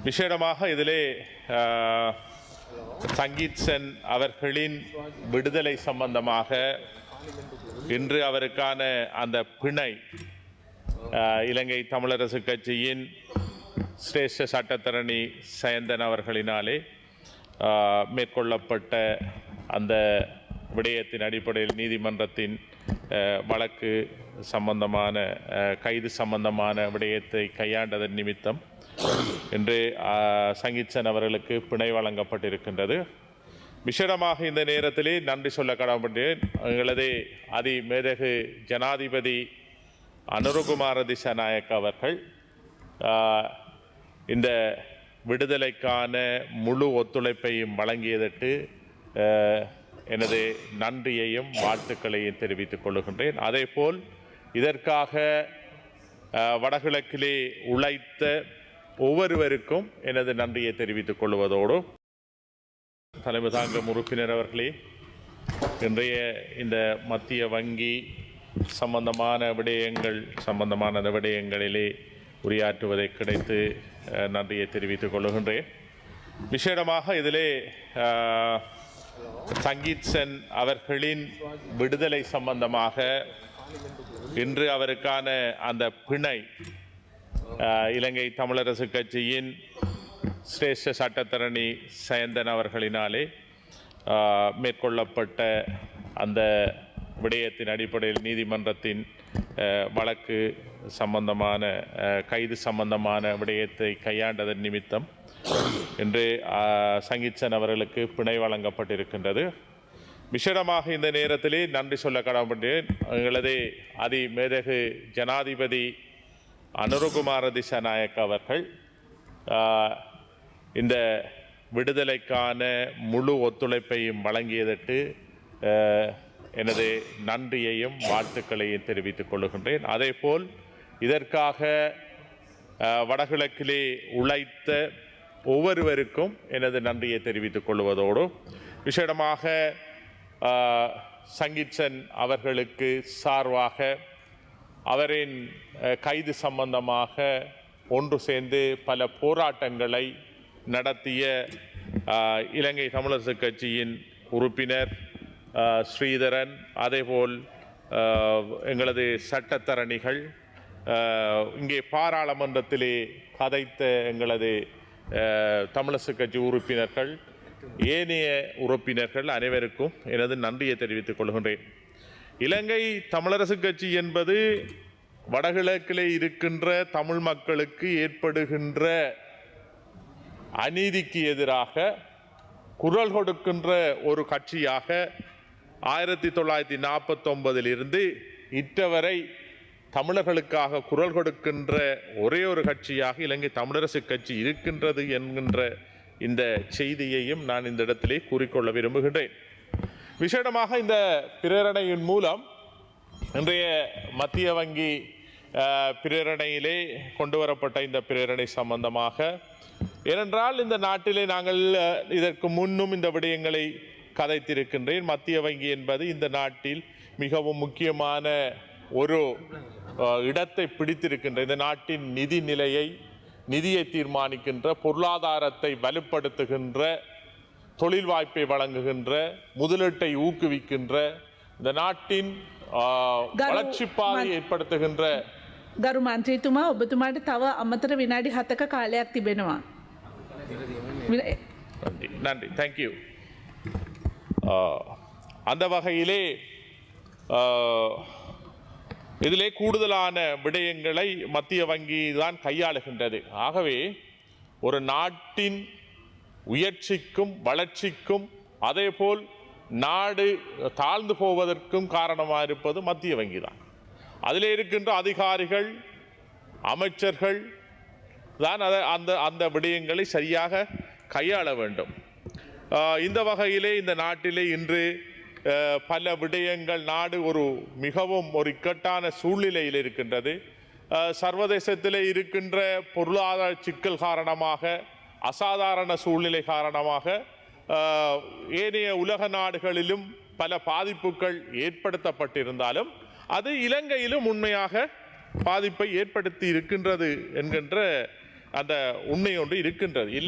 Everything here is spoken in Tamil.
விசேடமாக இதிலே சங்கீத் சென் அவர்களின் விடுதலை சம்பந்தமாக இன்று அவருக்கான அந்த பிணை இலங்கை தமிழரசு கட்சியின் சிரேஷ்ட சட்டத்தரணி சயந்தன் அவர்களினாலே மேற்கொள்ளப்பட்ட அந்த விடயத்தின் அடிப்படையில் நீதிமன்றத்தின் வழக்கு சம்பந்தமான கைது சம்பந்தமான விடயத்தை கையாண்டதன் நிமித்தம் இன்று சங்கீத்சன் அவர்களுக்கு பிணை வழங்கப்பட்டிருக்கின்றது. விசேடமாக இந்த நேரத்திலே நன்றி சொல்ல கடமைப்பட்டேன். எங்களது அதிமேதகு ஜனாதிபதி அனுரகுமார திசாநாயக்க அவர்கள் இந்த விடுதலைக்கான முழு ஒத்துழைப்பையும் வழங்கியதற்கு எனது நன்றியையும் வாழ்த்துக்களையும் தெரிவித்துக் கொள்கின்றேன். அதேபோல் இதற்காக வடகிழக்கிலே உழைத்த ஒவ்வொருவருக்கும் எனது நன்றியை தெரிவித்துக் கொள்வதோடு தலைமை தாங்கும் உறுப்பினர் அவர்களே, இன்றைய இந்த மத்திய வங்கி சம்பந்தமான விடயங்களிலே உரையாற்றுவதை கிடைத்து நன்றியை தெரிவித்துக் கொள்கின்றேன். விசேடமாக இதிலே சங்கீத் சென் அவர்களின் விடுதலை சம்பந்தமாக இன்று அவருக்கான அந்த பிணை இலங்கை தமிழரசு கட்சியின் சிரேஷ்ட சட்டத்தரணி சயந்தன் அவர்களினாலே மேற்கொள்ளப்பட்ட அந்த விடயத்தின் அடிப்படையில் நீதிமன்றத்தின் வழக்கு சம்பந்தமான கைது சம்பந்தமான விடயத்தை கையாண்டதன் நிமித்தம் இன்று சங்கீத்சன் அவர்களுக்கு பிணை வழங்கப்பட்டிருக்கின்றது. விசேடமாக இந்த நேரத்திலே நன்றி சொல்ல கடமைப்பட்டேன். எங்களது அதிமேதகு ஜனாதிபதி அனுரகுமார திசாநாயக்க அவர்கள் இந்த விடுதலைக்கான முழு ஒத்துழைப்பையும் வழங்கியதற்கு எனது நன்றியையும் வாழ்த்துக்களையும் தெரிவித்துக் கொள்கின்றேன். அதேபோல் இதற்காக வடகிழக்கிலே உழைத்த ஒவ்வொருவருக்கும் எனது நன்றியை தெரிவித்துக் கொள்வதோடு விசேடமாக சங்கீத்சன் அவர்களுக்கு சார்பாக அவரின் கைது சம்பந்தமாக ஒன்று சேர்ந்து பல போராட்டங்களை நடத்திய இலங்கை தமிழரசு கட்சியின் உறுப்பினர் ஸ்ரீதரன், அதேபோல் எங்களது சட்டத்தரணிகள், இங்கே பாராளுமன்றத்திலே கதைத்த எங்களது தமிழரசு கட்சி உறுப்பினர்கள், ஏனைய உறுப்பினர்கள் அனைவருக்கும் எனது நன்றியை தெரிவித்துக் கொள்கின்றேன். இலங்கை தமிழரசு கட்சி என்பது வடகிழக்கிலே இருக்கின்ற தமிழ் மக்களுக்கு ஏற்படுகின்ற அநீதிக்கு எதிராக குரல் கொடுக்கின்ற ஒரு கட்சியாக 1949 இற்றவரை தமிழர்களுக்காக குரல் கொடுக்கின்ற ஒரே ஒரு கட்சியாக இலங்கை தமிழரசு கட்சி இருக்கின்றது என்கின்ற இந்த செய்தியையும் நான் இந்த இடத்திலே கூறிக்கொள்ள விரும்புகின்றேன். விசேடமாக இந்த பிரேரணையின் மூலம் இன்றைய மத்திய வங்கி பிரேரணையிலே கொண்டு வரப்பட்ட இந்த பிரேரணை சம்பந்தமாக, ஏனென்றால் இந்த நாட்டிலே நாங்கள் இதற்கு முன்னும் இந்த விடயங்களை கதைத்திருக்கின்றேன். மத்திய வங்கி என்பது இந்த நாட்டில் மிகவும் முக்கியமான ஒரு இடத்தை பிடித்திருக்கின்ற, இந்த நாட்டின் நிதி நிலையை, நிதியை தீர்மானிக்கின்ற, பொருளாதாரத்தை வலுப்படுத்துகின்ற, தொழில் வாய்ப்பை வழங்குகின்ற, முதலீட்டை ஊக்குவிக்கின்ற, இந்த நாட்டின் வளர்ச்சி பாதை ஏற்படுத்துகின்ற. ගරු මන්ත්‍රීතුමා, ඔබතුමාට තව අමතර විනාඩි 7ක කාලයක් තිබෙනවා. நன்றி, தேங்க்யூ. அந்த வகையிலே இதிலே கூடுதலான விடயங்களை மத்திய வங்கி தான் கையாளுகின்றது. ஆகவே ஒரு நாட்டின் உயர்ச்சிக்கும் வளர்ச்சிக்கும் அதேபோல் நாடு தாழ்ந்து போவதற்கும் காரணமாக இருப்பது மத்திய வங்கி தான். அதில் இருக்கின்ற அதிகாரிகள், அமைச்சர்கள் தான் அந்த விடயங்களை சரியாக கையாள வேண்டும். இந்த வகையிலே இந்த நாட்டிலே இன்று பல விடயங்கள், நாடு மிகவும் ஒரு இக்கட்டான சூழ்நிலையில் இருக்கின்றது. சர்வதேசத்திலே இருக்கின்ற பொருளாதார சிக்கல் காரணமாக, அசாதாரண சூழ்நிலை காரணமாக ஏனைய உலக நாடுகளிலும் பல பாதிப்புகள் ஏற்படுத்தப்பட்டிருந்தாலும் அது இலங்கையிலும் உண்மையாக பாதிப்பை ஏற்படுத்தி இருக்கின்றது என்கின்ற அந்த உண்மை ஒன்று இருக்கின்றது இல்லை